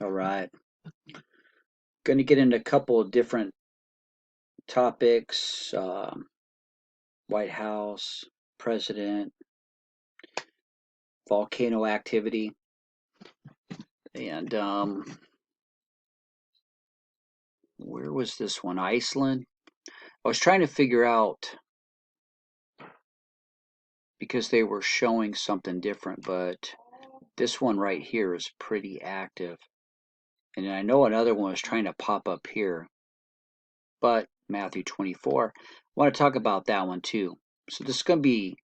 All right. Going to get into a couple of different topics. White House, president, volcano activity, and where was this one? Iceland. I was trying to figure out because they were showing something different, but this one right here is pretty active. And I know another one was trying to pop up here, but Matthew 24. I want to talk about that one too. So this is going to be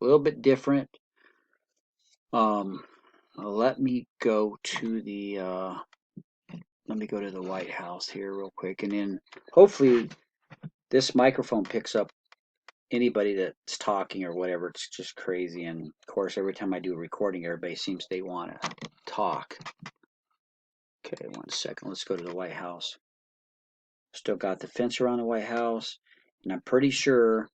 a little bit different. Let me go to the White House here real quick, and then hopefully this microphone picks up anybody that's talking or whatever. It's just crazy, and of course, every time I do a recording, everybody seems they want to talk. Okay, 1 second. Let's go to the White House. Still got the fence around the White House, and I'm pretty sure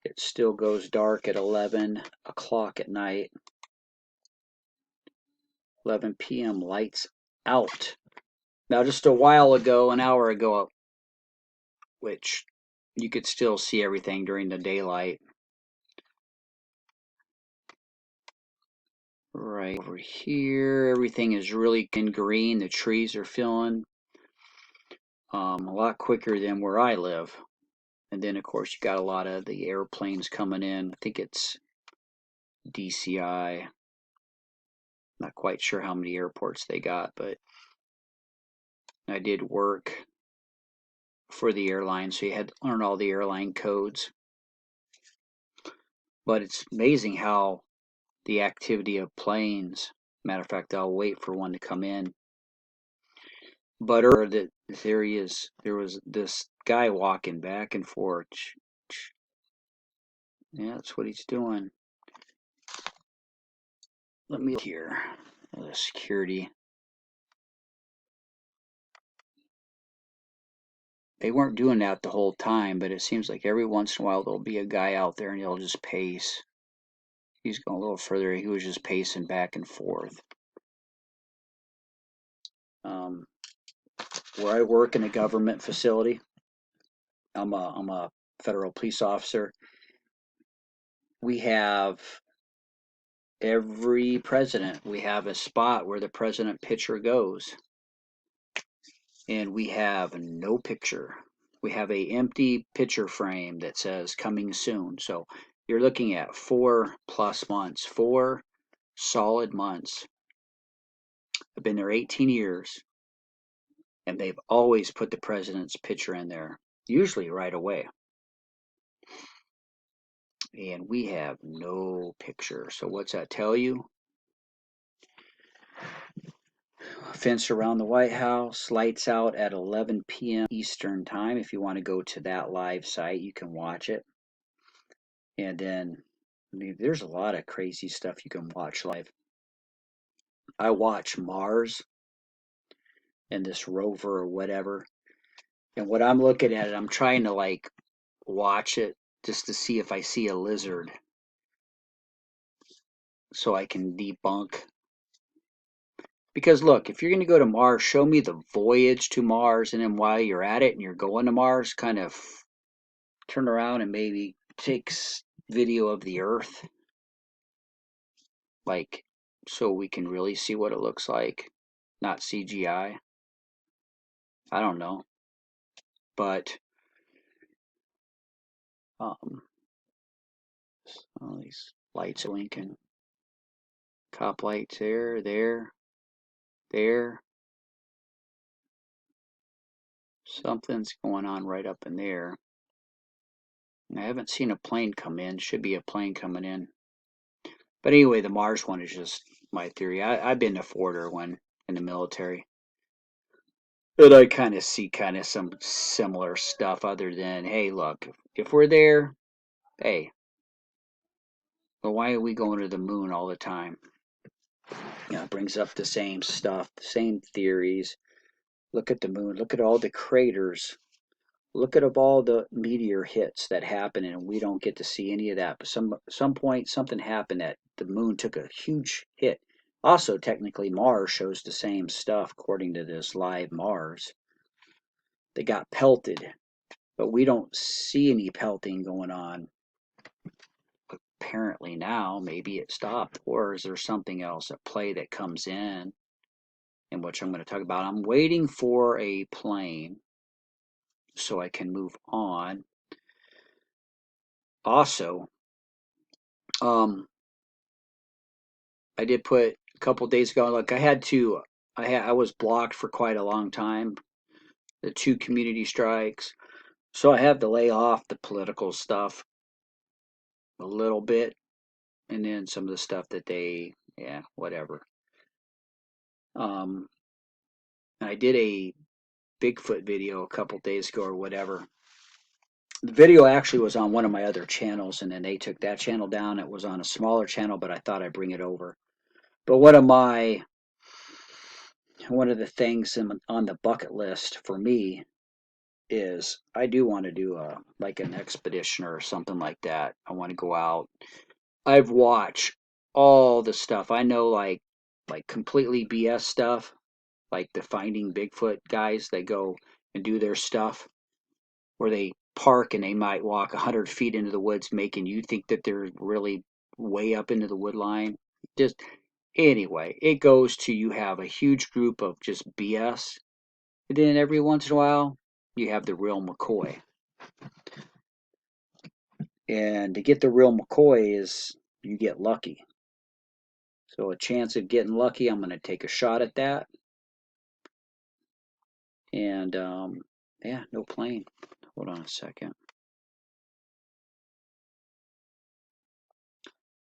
it still goes dark at 11 o'clock at night. 11 p.m. lights out. Now, just a while ago, an hour ago, which you could still see everything during the daylight. Right over here, everything is really in green. The trees are filling a lot quicker than where I live. And then, of course, you got a lot of the airplanes coming in. I think it's DCI. Not quite sure how many airports they got, but I did work for the airline, so you had to learn all the airline codes. But it's amazing how the activity of planes. Matter of fact, I'll wait for one to come in. But earlier, there was this guy walking back and forth. Yeah, that's what he's doing. Let me look here. The security. They weren't doing that the whole time, but it seems like every once in a while there'll be a guy out there and he'll just pace. He's going a little further. He was just pacing back and forth. Where I work in a government facility, I'm a federal police officer. We have every president. We have a spot where the president picture goes, and we have no picture. We have a empty picture frame that says coming soon. So you're looking at 4+ months, 4 solid months. I've been there 18 years, and they've always put the president's picture in there, usually right away. And we have no picture. So what's that tell you? Fence around the White House, lights out at 11 p.m. Eastern time. If you want to go to that live site, you can watch it. And then, I mean, there's a lot of crazy stuff you can watch live. I watch Mars and this rover or whatever. And what I'm looking at it, I'm trying to like watch it just to see if I see a lizard so I can debunk. Because look, if you're going to go to Mars, show me the voyage to Mars, and then while you're at it and you're going to Mars, kind of turn around and maybe take video of the Earth, like so we can really see what it looks like, not CGI. I don't know, but all these lights are blinking. Cop lights there, there. Something's going on right up in there. I haven't seen a plane come in. Should be a plane coming in. But anyway, the Mars one is just my theory. I've been to Forder when in the military. But I kind of see kind of some similar stuff other than, hey, look, if we're there, hey, well, why are we going to the moon all the time? You know, it brings up the same stuff, the same theories. Look at the moon. Look at all the craters. Look at all the meteor hits that happen, and we don't get to see any of that. But some point, something happened that the moon took a huge hit. Also, technically, Mars shows the same stuff according to this live Mars. They got pelted, but we don't see any pelting going on. Apparently now, maybe it stopped, or is there something else at play that comes in which I'm going to talk about? I'm waiting for a plane so I can move on. Also, I did put a couple days ago. Like I was blocked for quite a long time. The 2 community strikes, so I have to lay off the political stuff a little bit, and then some of the stuff that whatever. Um, I did a Bigfoot video a couple days ago or whatever. The video actually was on one of my other channels, and then they took that channel down. It was on a smaller channel, but I thought I'd bring it over. But one of the things on the bucket list for me is I do want to do like an expedition or something like that. I want to go out. I've watched all the stuff. I know like completely BS stuff, like the Finding Bigfoot guys. They go and do their stuff where they park and they might walk 100 feet into the woods, making you think that they're really way up into the wood line. Just anyway, it goes to you have a huge group of just BS, and then every once in a while you have the real McCoy. And to get the real McCoy is you get lucky. So a chance of getting lucky, I'm going to take a shot at that. And yeah, no plane. Hold on a second.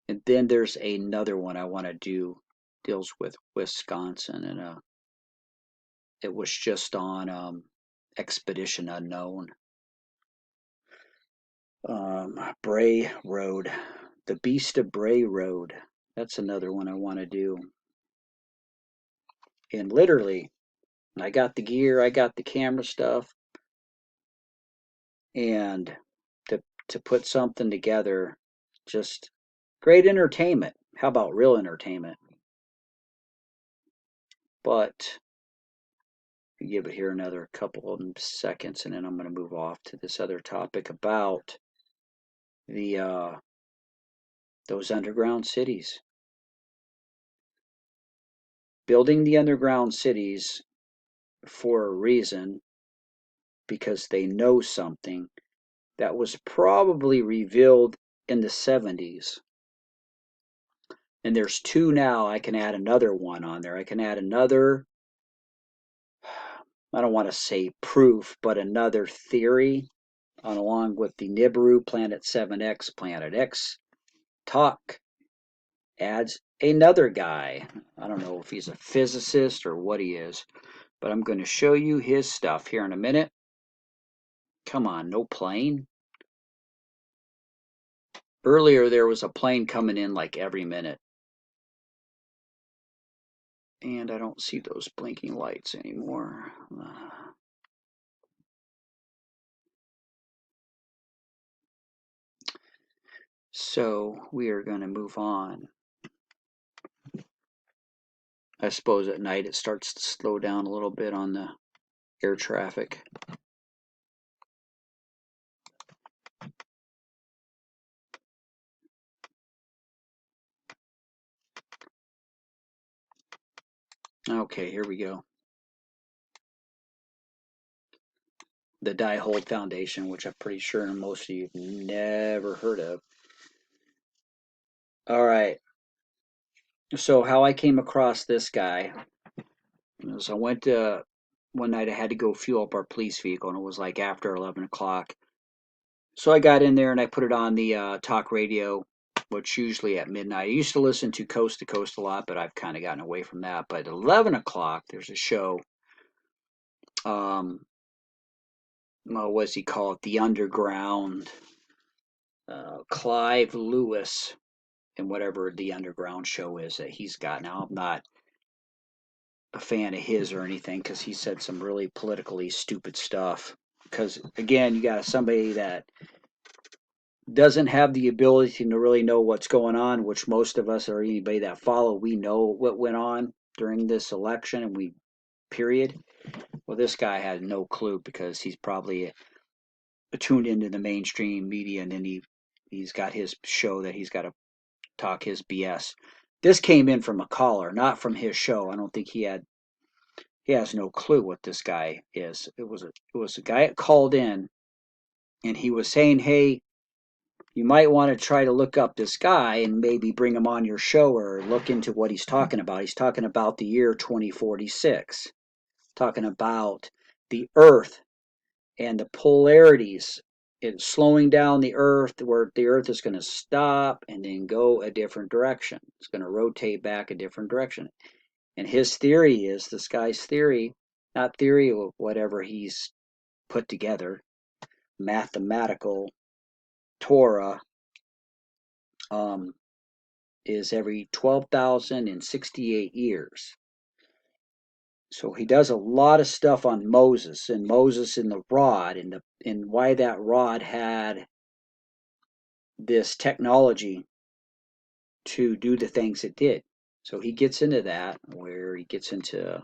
And then there's another one I want to do, deals with Wisconsin, and it was just on Expedition Unknown. Bray Road, the Beast of Bray Road. That's another one I want to do. And literally, I got the gear, I got the camera stuff, and to put something together, just great entertainment. How about real entertainment? But give it here another couple of seconds, and then I'm going to move off to this other topic about the those underground cities. Building the underground cities for a reason, because they know something that was probably revealed in the 70s. And there's 2 now. I can add another one on there. I can add another, I don't want to say proof, but another theory along with the Nibiru Planet 7X, Planet X talk adds another guy. I don't know if he's a physicist or what he is, but I'm going to show you his stuff here in a minute. Come on, no plane. Earlier there was a plane coming in like every minute. And I don't see those blinking lights anymore. So we are going to move on. I suppose at night it starts to slow down a little bit on the air traffic. Okay, here we go. The Die-Hold Foundation, which I'm pretty sure most of you have never heard of. All right. So how I came across this guy is I went to one night. I had to go fuel up our police vehicle, and it was like after 11 o'clock. So I got in there and I put it on the talk radio, which usually at midnight. I used to listen to Coast to Coast a lot, but I've kind of gotten away from that. But at 11 o'clock, there's a show. What does he call it? The Underground. Clive Lewis, and whatever the Underground show is that he's got now. I'm not a fan of his or anything because he said some really politically stupid stuff. Because again, you got somebody that doesn't have the ability to really know what's going on, which most of us or anybody that follow, we know what went on during this election, and we period. Well, this guy had no clue because he's probably tuned into the mainstream media, and then he's got his show that he's got to talk his BS. This came in from a caller, not from his show. I don't think he has no clue what this guy is. It was a guy that called in, and he was saying, "Hey, you might want to try to look up this guy and maybe bring him on your show or look into what he's talking about." He's talking about the year 2046, talking about the Earth and the polarities. It's slowing down the Earth, where the Earth is going to stop and then go a different direction. It's going to rotate back a different direction. And his theory is, this guy's theory, not theory of whatever he's put together, mathematical Torah, um, is every 12,068 years. So he does a lot of stuff on Moses and Moses in the rod, and why that rod had this technology to do the things it did. So he gets into that, where he gets into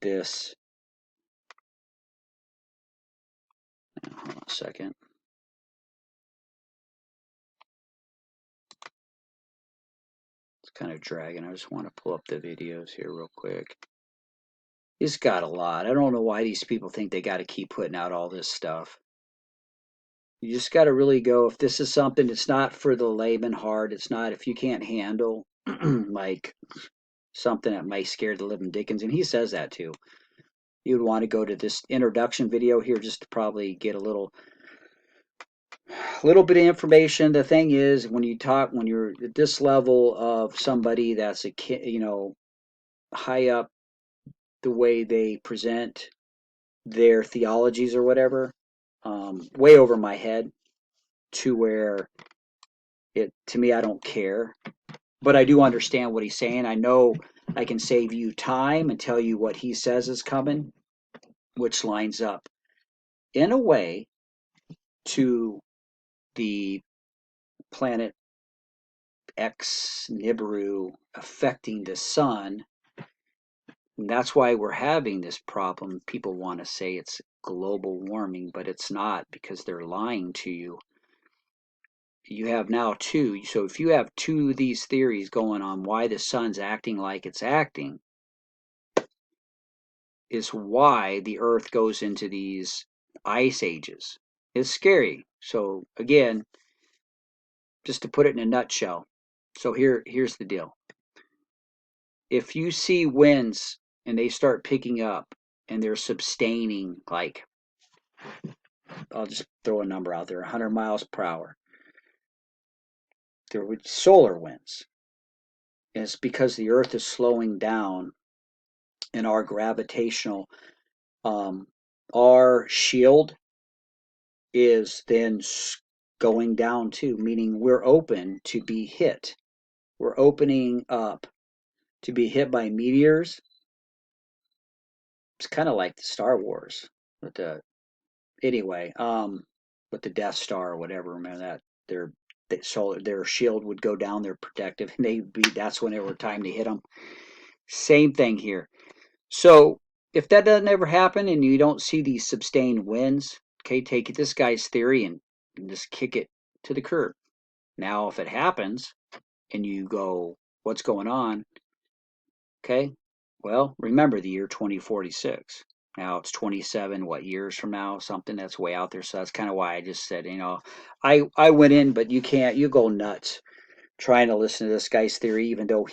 this. Hold on a second. It's kind of dragging. I just want to pull up the videos here real quick. He's got a lot. I don't know why these people think they got to keep putting out all this stuff. You just got to really go, if this is something that's not for the layman heart, it's not, if you can't handle like something that might scare the living dickens, and he says that too. You would want to go to this introduction video here just to probably get a little bit of information. The thing is, when you're at this level of somebody that's high up, the way they present their theologies or whatever, way over my head, to where to me, I don't care. But I do understand what he's saying. I know I can save you time and tell you what he says is coming, which lines up in a way to the planet X Nibiru affecting the sun. And that's why we're having this problem. People want to say it's global warming, but it's not, because they're lying to you. You have now two. So if you have two of these theories going on why the sun's acting like it's acting, is why the earth goes into these ice ages. It's scary. So again, just to put it in a nutshell. So here's the deal. If you see winds and they start picking up and they're sustaining, like, I'll just throw a number out there, 100 miles per hour, there would solar winds. And it's because the earth is slowing down, and our gravitational, our shield is then going down too, meaning we're open to be hit. We're opening up to be hit by meteors. It's kind of like the Star Wars with the anyway, with the Death Star or whatever. Man, that their shield would go down, their protective, and that's when it were time to hit them. Same thing here. So if that doesn't ever happen and you don't see these sustained winds, okay, take this guy's theory and just kick it to the curb. Now, if it happens and you go, what's going on? Okay, well, remember the year 2046. Now it's 27, what, years from now, something that's way out there. So that's kind of why I just said, I went in, but you go nuts trying to listen to this guy's theory, even though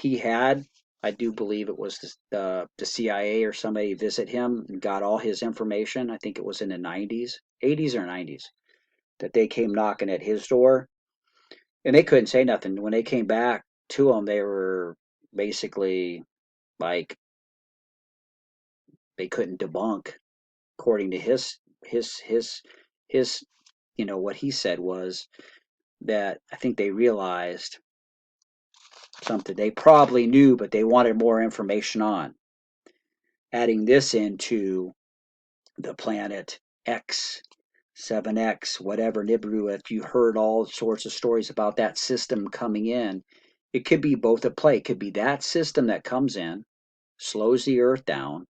I do believe it was the CIA or somebody visit him and got all his information. I think it was in the 90s, 80s or 90s, that they came knocking at his door, and they couldn't say nothing. When they came back to him, they were basically like, they couldn't debunk, according to his what he said was that I think they realized something they probably knew, but they wanted more information on. Adding this into the planet X 7X, whatever, Nibiru, if you heard all sorts of stories about that system coming in, it could be both at play. It could be that system that comes in, slows the Earth down,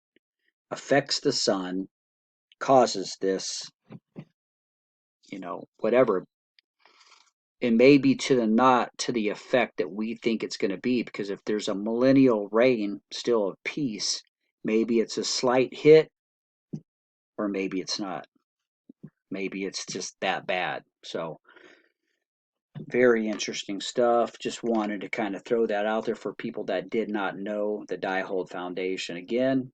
affects the sun, causes this, whatever. It may be to the not to the effect that we think it's going to be, because if there's a millennial reign still of peace, maybe it's a slight hit, or maybe it's not. Maybe it's just that bad. So, very interesting stuff. Just wanted to kind of throw that out there for people that did not know the Diehold Foundation. Again,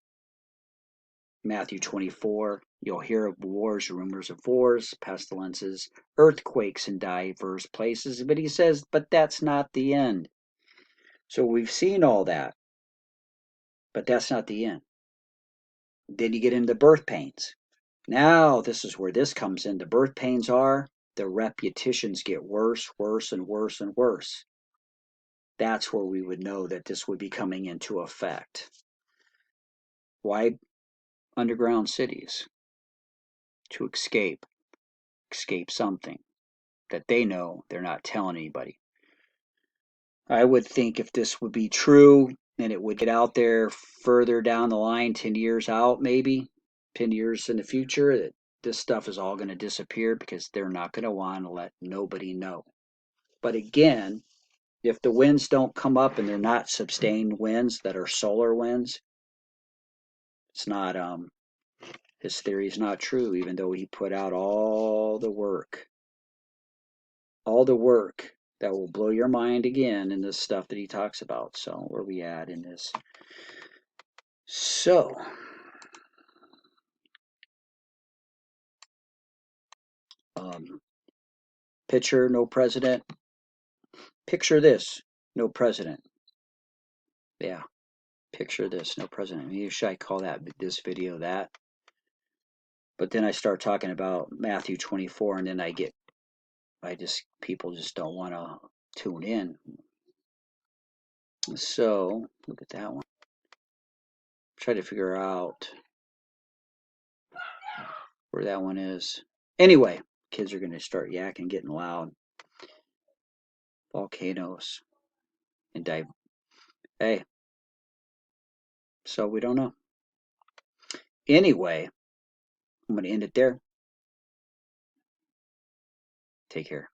Matthew 24, you'll hear of wars, rumors of wars, pestilences, earthquakes in diverse places. But he says, but that's not the end. So we've seen all that, but that's not the end. Then you get into birth pains. Now, this is where this comes in. The birth pains are, the repetitions get worse, worse, and worse, and worse. That's where we would know that this would be coming into effect. Why underground cities? To escape something that they know they're not telling anybody. I would think if this would be true and it would get out there further down the line, 10 years out, maybe 10 years in the future, that this stuff is all going to disappear because they're not going to want to let nobody know. But again, if the winds don't come up and they're not sustained winds that are solar winds, it's not his theory is not true, even though he put out all the work that will blow your mind again in this stuff that he talks about. So where are we at in this? So picture no president. Picture this, no president. Yeah, picture this, no president. Maybe should I call this video that? But then I start talking about Matthew 24, and then people just don't want to tune in. So look at that one. Try to figure out where that one is. Anyway, kids are going to start yakking, getting loud. Volcanoes and dive. Hey, so we don't know. Anyway, I'm going to end it there. Take care.